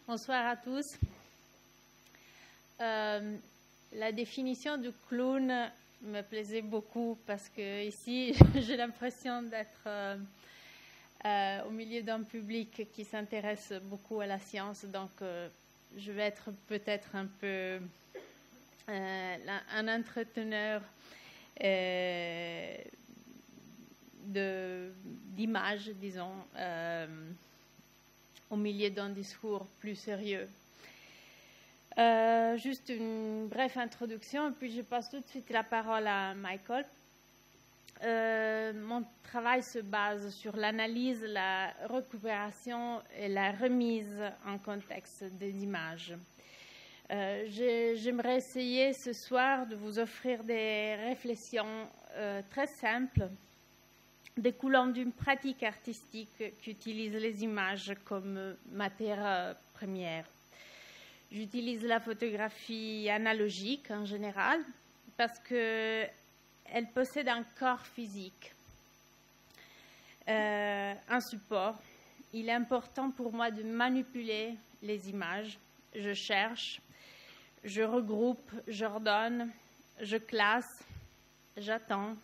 Bonsoir à tous. La définition du clown me plaisait beaucoup parce que ici, j'ai l'impression d'être au milieu d'un public qui s'intéresse beaucoup à la science. Donc, je vais être peut-être un peu un entreteneur d'images, disons, au milieu d'un discours plus sérieux. Juste une brève introduction, et puis je passe tout de suite la parole à Michael. Mon travail se base sur l'analyse, la récupération et la remise en contexte des images. J'aimerais essayer ce soir de vous offrir des réflexions très simples, découlant d'une pratique artistique qui utilise les images comme matière première. J'utilise la photographie analogique en général parce qu'elle possède un corps physique, un support. Il est important pour moi de manipuler les images. Je cherche, je regroupe, j'ordonne, je classe, j'attends.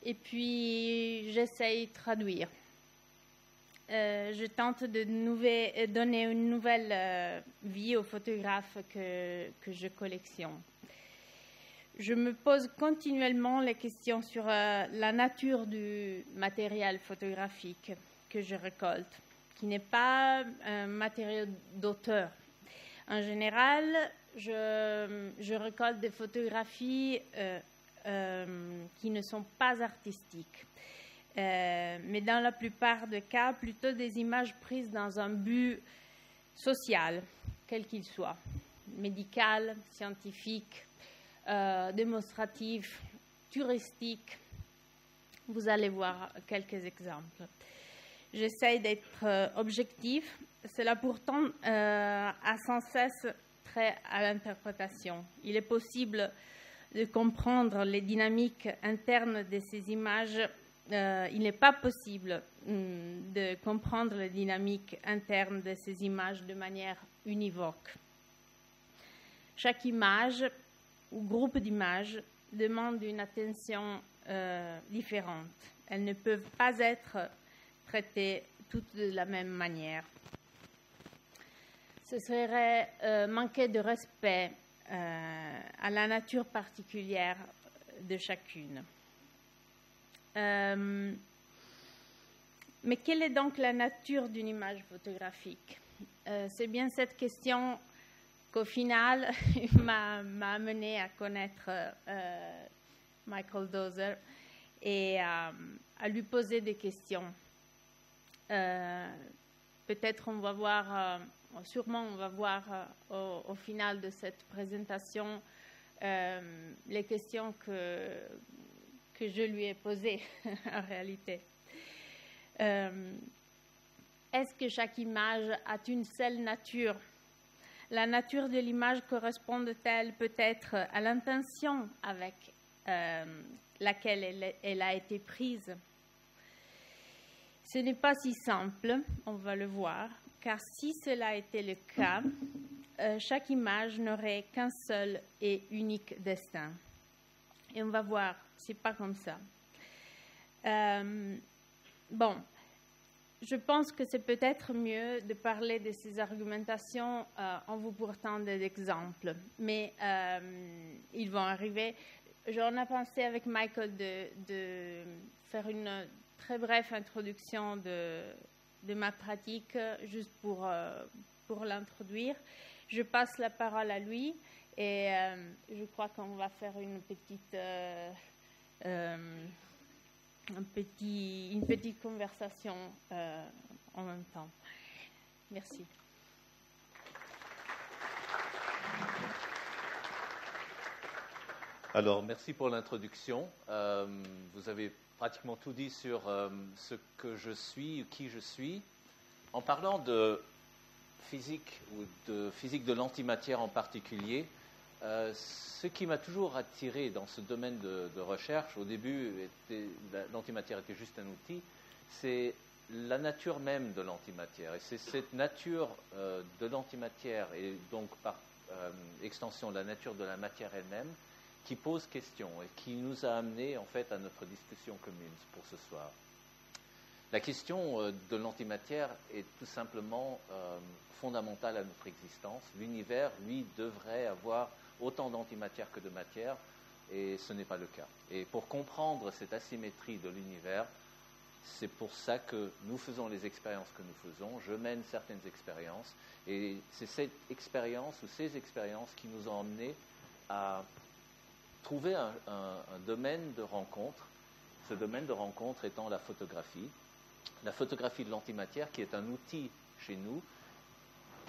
Et puis, j'essaye de traduire. Je tente de donner une nouvelle vie aux photographes que je collectionne. Je me pose continuellement les questions sur la nature du matériel photographique que je récolte, qui n'est pas un matériau d'auteur. En général, je récolte des photographies qui ne sont pas artistiques, mais dans la plupart des cas, plutôt des images prises dans un but social, quel qu'il soit, médical, scientifique, démonstratif, touristique. Vous allez voir quelques exemples. J'essaie d'être objectif. Cela pourtant a sans cesse trait à l'interprétation. Il est possible de comprendre les dynamiques internes de ces images. Il n'est pas possible de comprendre les dynamiques internes de ces images de manière univoque. Chaque image ou groupe d'images demande une attention différente. Elles ne peuvent pas être traitées toutes de la même manière. Ce serait manquer de respect à la nature particulière de chacune. Mais quelle est donc la nature d'une image photographique? C'est bien cette question qu'au final m'a amené à connaître Michael Dozer et à lui poser des questions. Peut-être on va voir... Sûrement, on va voir au final de cette présentation les questions que je lui ai posées en réalité. Est-ce que chaque image a une seule nature? La nature de l'image correspond-elle peut-être à l'intention avec laquelle elle a été prise? Ce n'est pas si simple, on va le voir. Car si cela était le cas, chaque image n'aurait qu'un seul et unique destin. Et on va voir, c'est pas comme ça. Bon, je pense que c'est peut-être mieux de parler de ces argumentations en vous portant des exemples, mais ils vont arriver. J'en ai pensé avec Michael de faire une très brève introduction de ma pratique, juste pour l'introduire. Je passe la parole à lui et je crois qu'on va faire une petite conversation en même temps. Merci. Alors, merci pour l'introduction. Vous avez pratiquement tout dit sur ce que je suis, qui je suis. En parlant de physique ou de physique de l'antimatière en particulier, ce qui m'a toujours attiré dans ce domaine de recherche, au début, l'antimatière était juste un outil, c'est la nature même de l'antimatière. Et c'est cette nature de l'antimatière, et donc par extension la nature de la matière elle-même, qui pose question et qui nous a amené en fait à notre discussion commune pour ce soir. La question de l'antimatière est tout simplement fondamentale à notre existence. L'univers, lui, devrait avoir autant d'antimatière que de matière, et ce n'est pas le cas. Et pour comprendre cette asymétrie de l'univers, c'est pour ça que nous faisons les expériences que nous faisons. Je mène certaines expériences, et c'est cette expérience ou ces expériences qui nous ont emmenés à trouver un domaine de rencontre, ce domaine de rencontre étant la photographie de l'antimatière, qui est un outil chez nous,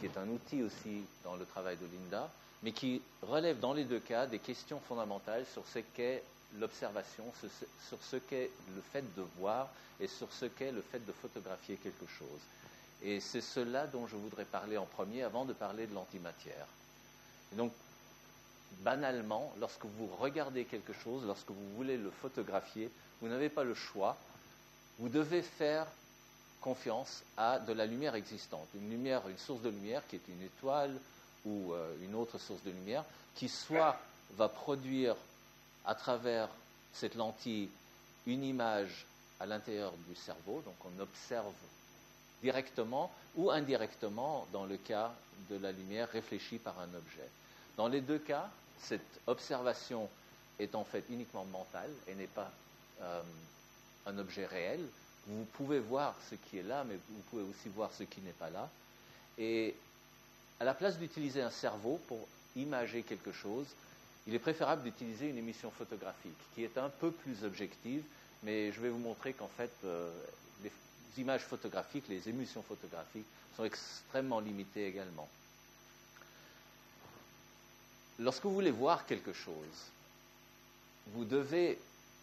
qui est un outil aussi dans le travail de Linda, mais qui relève dans les deux cas des questions fondamentales sur ce qu'est l'observation, sur ce qu'est le fait de voir et sur ce qu'est le fait de photographier quelque chose. Et c'est cela dont je voudrais parler en premier avant de parler de l'antimatière. Et donc, banalement, lorsque vous regardez quelque chose, lorsque vous voulez le photographier, vous n'avez pas le choix. Vous devez faire confiance à de la lumière existante. Une source de lumière qui est une étoile ou une autre source de lumière, qui soit va produire à travers cette lentille une image à l'intérieur du cerveau, donc on observe directement ou indirectement dans le cas de la lumière réfléchie par un objet. Dans les deux cas, cette observation est en fait uniquement mentale et n'est pas un objet réel. Vous pouvez voir ce qui est là, mais vous pouvez aussi voir ce qui n'est pas là. Et à la place d'utiliser un cerveau pour imager quelque chose, il est préférable d'utiliser une émission photographique qui est un peu plus objective, mais je vais vous montrer qu'en fait, les images photographiques, les émissions photographiques sont extrêmement limitées également. Lorsque vous voulez voir quelque chose, vous devez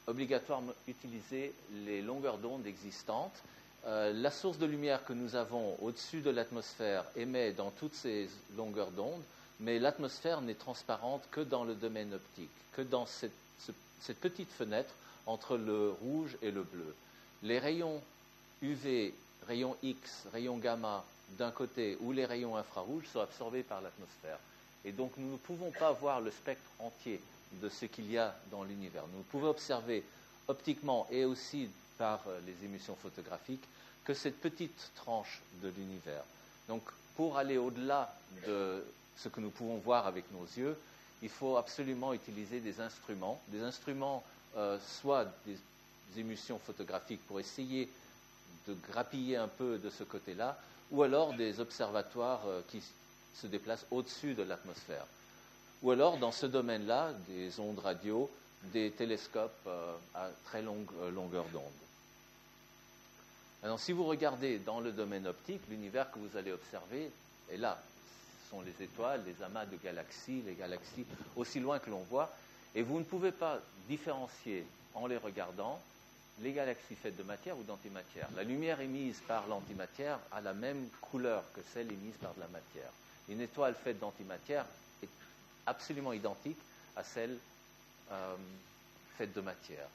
obligatoirement utiliser les longueurs d'onde existantes. La source de lumière que nous avons au-dessus de l'atmosphère émet dans toutes ces longueurs d'onde, mais l'atmosphère n'est transparente que dans le domaine optique, que dans cette petite fenêtre entre le rouge et le bleu. Les rayons UV, rayons X, rayons gamma d'un côté, ou les rayons infrarouges sont absorbés par l'atmosphère. Et donc nous ne pouvons pas voir le spectre entier de ce qu'il y a dans l'univers. Nous pouvons observer optiquement et aussi par les émissions photographiques que cette petite tranche de l'univers. Donc pour aller au-delà de ce que nous pouvons voir avec nos yeux, il faut absolument utiliser des instruments soit des émissions photographiques pour essayer de grappiller un peu de ce côté-là, ou alors des observatoires qui se déplacent au-dessus de l'atmosphère. Ou alors, dans ce domaine-là, des ondes radio, des télescopes à très longue longueur d'onde. Alors, si vous regardez dans le domaine optique, l'univers que vous allez observer est là. Ce sont les étoiles, les amas de galaxies, les galaxies aussi loin que l'on voit, et vous ne pouvez pas différencier en les regardant les galaxies faites de matière ou d'antimatière. La lumière émise par l'antimatière a la même couleur que celle émise par de la matière. Une étoile faite d'antimatière est absolument identique à celle faite de matière.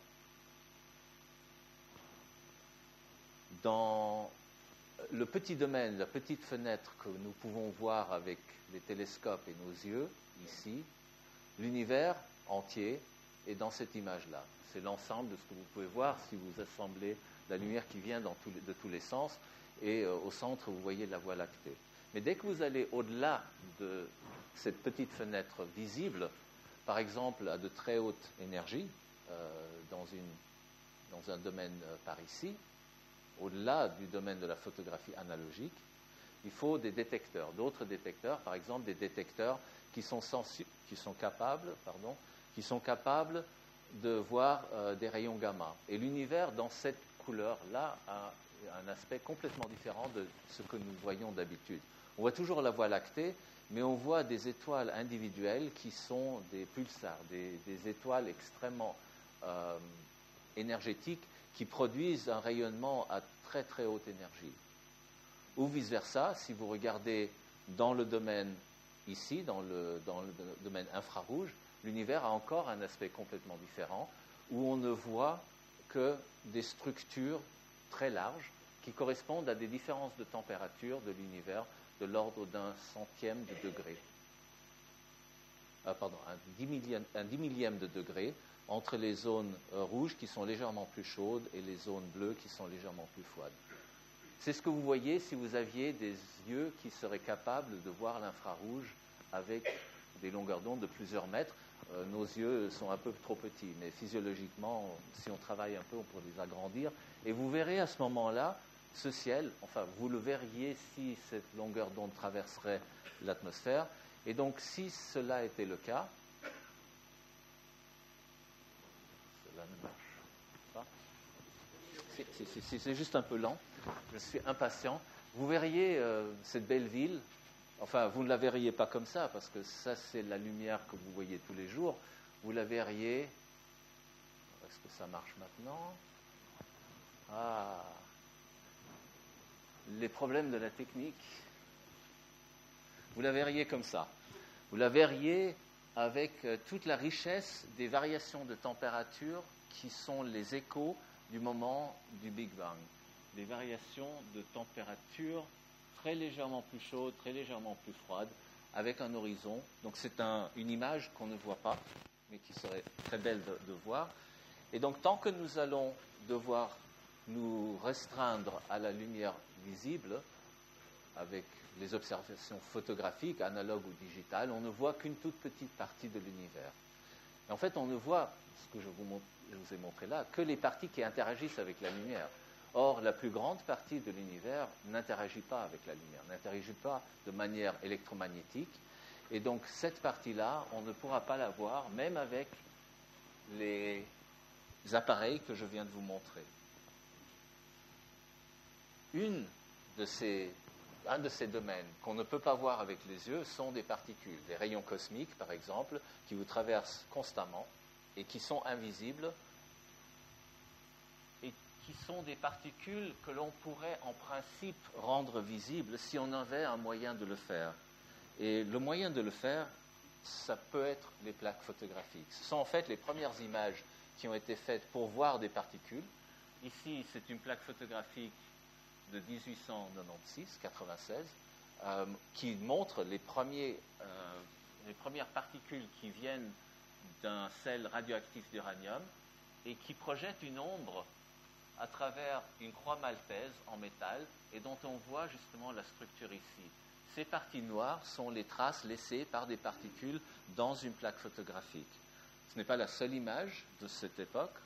Dans le petit domaine, la petite fenêtre que nous pouvons voir avec les télescopes et nos yeux, ici, l'univers entier est dans cette image-là. C'est l'ensemble de ce que vous pouvez voir si vous assemblez la lumière qui vient de tous les sens, et au centre, vous voyez la Voie lactée. Mais dès que vous allez au-delà de cette petite fenêtre visible, par exemple à de très hautes énergies, dans un domaine par ici, au-delà du domaine de la photographie analogique, il faut des détecteurs, d'autres détecteurs, par exemple des détecteurs qui sont capables de voir des rayons gamma. Et l'univers, dans cette couleur-là, a un aspect complètement différent de ce que nous voyons d'habitude. On voit toujours la Voie lactée, mais on voit des étoiles individuelles qui sont des pulsars, des étoiles extrêmement énergétiques qui produisent un rayonnement à très très haute énergie. Ou vice-versa, si vous regardez dans le domaine ici, dans le domaine infrarouge, l'univers a encore un aspect complètement différent, où on ne voit que des structures très larges qui correspondent à des différences de température de l'univers de l'ordre d'un centième de degré. Un 10 millième de degré entre les zones rouges qui sont légèrement plus chaudes et les zones bleues qui sont légèrement plus froides. C'est ce que vous voyez si vous aviez des yeux qui seraient capables de voir l'infrarouge avec des longueurs d'onde de plusieurs mètres. Nos yeux sont un peu trop petits, mais physiologiquement, si on travaille un peu, on pourrait les agrandir. Et vous verrez à ce moment-là ce ciel, enfin, vous le verriez si cette longueur d'onde traverserait l'atmosphère. Et donc, si cela était le cas, cela ne marche pas. C'est juste un peu lent. Je suis impatient. Vous verriez cette belle ville. Enfin, vous ne la verriez pas comme ça, parce que ça, c'est la lumière que vous voyez tous les jours. Vous la verriez. Est-ce que ça marche maintenant? Ah, les problèmes de la technique. Vous la verriez comme ça. Vous la verriez avec toute la richesse des variations de température qui sont les échos du moment du Big Bang. Des variations de température très légèrement plus chaudes, très légèrement plus froides, avec un horizon. Donc c'est une image qu'on ne voit pas, mais qui serait très belle de voir. Et donc tant que nous allons devoir nous restreindre à la lumière visible, avec les observations photographiques, analogues ou digitales, on ne voit qu'une toute petite partie de l'univers. Et en fait, on ne voit, ce que je vous ai montré là, que les parties qui interagissent avec la lumière. Or, la plus grande partie de l'univers n'interagit pas avec la lumière, n'interagit pas de manière électromagnétique. Et donc, cette partie-là, on ne pourra pas la voir, même avec les appareils que je viens de vous montrer. Un de ces domaines qu'on ne peut pas voir avec les yeux sont des particules, des rayons cosmiques, par exemple, qui vous traversent constamment et qui sont invisibles, et qui sont des particules que l'on pourrait en principe rendre visibles si on avait un moyen de le faire. Et le moyen de le faire, ça peut être les plaques photographiques. Ce sont en fait les premières images qui ont été faites pour voir des particules. Ici, c'est une plaque photographique de 1896, qui montre les premières particules qui viennent d'un sel radioactif d'uranium et qui projette une ombre à travers une croix maltaise en métal et dont on voit justement la structure ici. Ces parties noires sont les traces laissées par des particules dans une plaque photographique. Ce n'est pas la seule image de cette époque.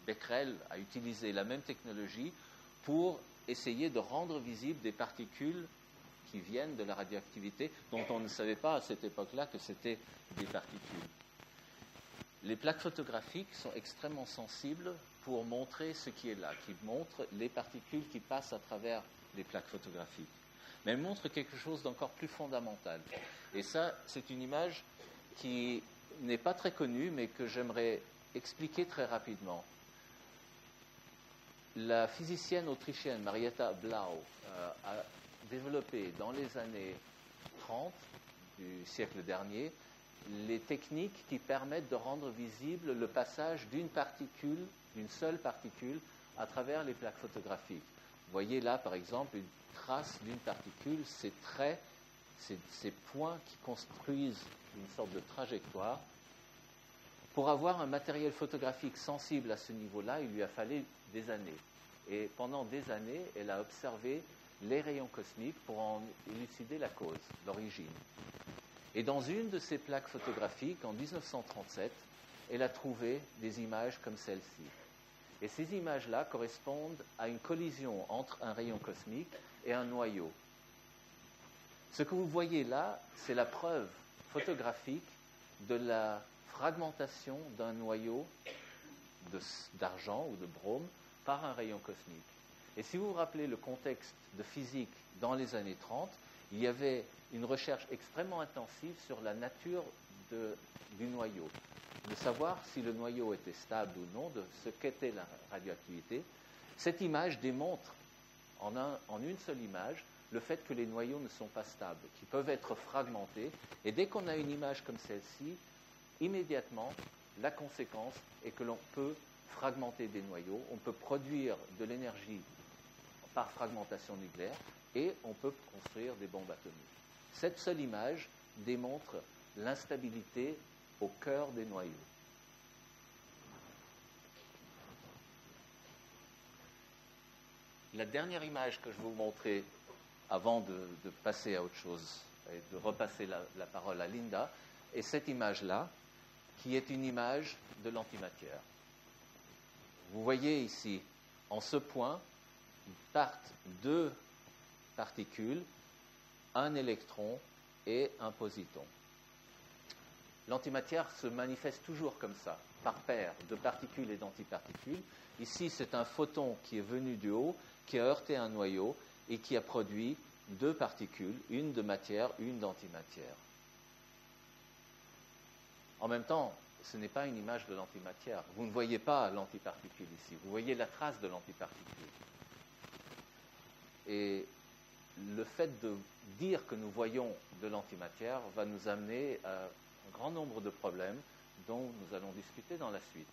Becquerel a utilisé la même technologie pour essayer de rendre visibles des particules qui viennent de la radioactivité, dont on ne savait pas à cette époque-là que c'était des particules. Les plaques photographiques sont extrêmement sensibles pour montrer ce qui est là, qui montrent les particules qui passent à travers les plaques photographiques. Mais elles montrent quelque chose d'encore plus fondamental. Et ça, c'est une image qui n'est pas très connue, mais que j'aimerais expliquer très rapidement. La physicienne autrichienne Marietta Blau a développé dans les années 30 du siècle dernier les techniques qui permettent de rendre visible le passage d'une seule particule, à travers les plaques photographiques. Vous voyez là, par exemple, une trace d'une particule, ces traits, ces points qui construisent une sorte de trajectoire. Pour avoir un matériel photographique sensible à ce niveau-là, il lui a fallu des années. Et pendant des années, elle a observé les rayons cosmiques pour en élucider la cause, l'origine. Et dans une de ces plaques photographiques, en 1937, elle a trouvé des images comme celle-ci. Et ces images-là correspondent à une collision entre un rayon cosmique et un noyau. Ce que vous voyez là, c'est la preuve photographique de la fragmentation d'un noyau d'argent ou de brome par un rayon cosmique. Et si vous vous rappelez le contexte de physique dans les années 30, il y avait une recherche extrêmement intensive sur la nature du noyau, de savoir si le noyau était stable ou non, de ce qu'était la radioactivité. Cette image démontre en une seule image le fait que les noyaux ne sont pas stables, qu'ils peuvent être fragmentés. Et dès qu'on a une image comme celle-ci, immédiatement, la conséquence est que l'on peut fragmenter des noyaux, on peut produire de l'énergie par fragmentation nucléaire, et on peut construire des bombes atomiques. Cette seule image démontre l'instabilité au cœur des noyaux. La dernière image que je vais vous montrer avant de passer à autre chose et de repasser la parole à Linda est cette image-là, qui est une image de l'antimatière. Vous voyez ici, en ce point, partent deux particules, un électron et un positon. L'antimatière se manifeste toujours comme ça, par paire de particules et d'antiparticules. Ici, c'est un photon qui est venu du haut, qui a heurté un noyau et qui a produit deux particules, une de matière, une d'antimatière. En même temps, ce n'est pas une image de l'antimatière. Vous ne voyez pas l'antiparticule ici, vous voyez la trace de l'antiparticule. Et le fait de dire que nous voyons de l'antimatière va nous amener à un grand nombre de problèmes dont nous allons discuter dans la suite.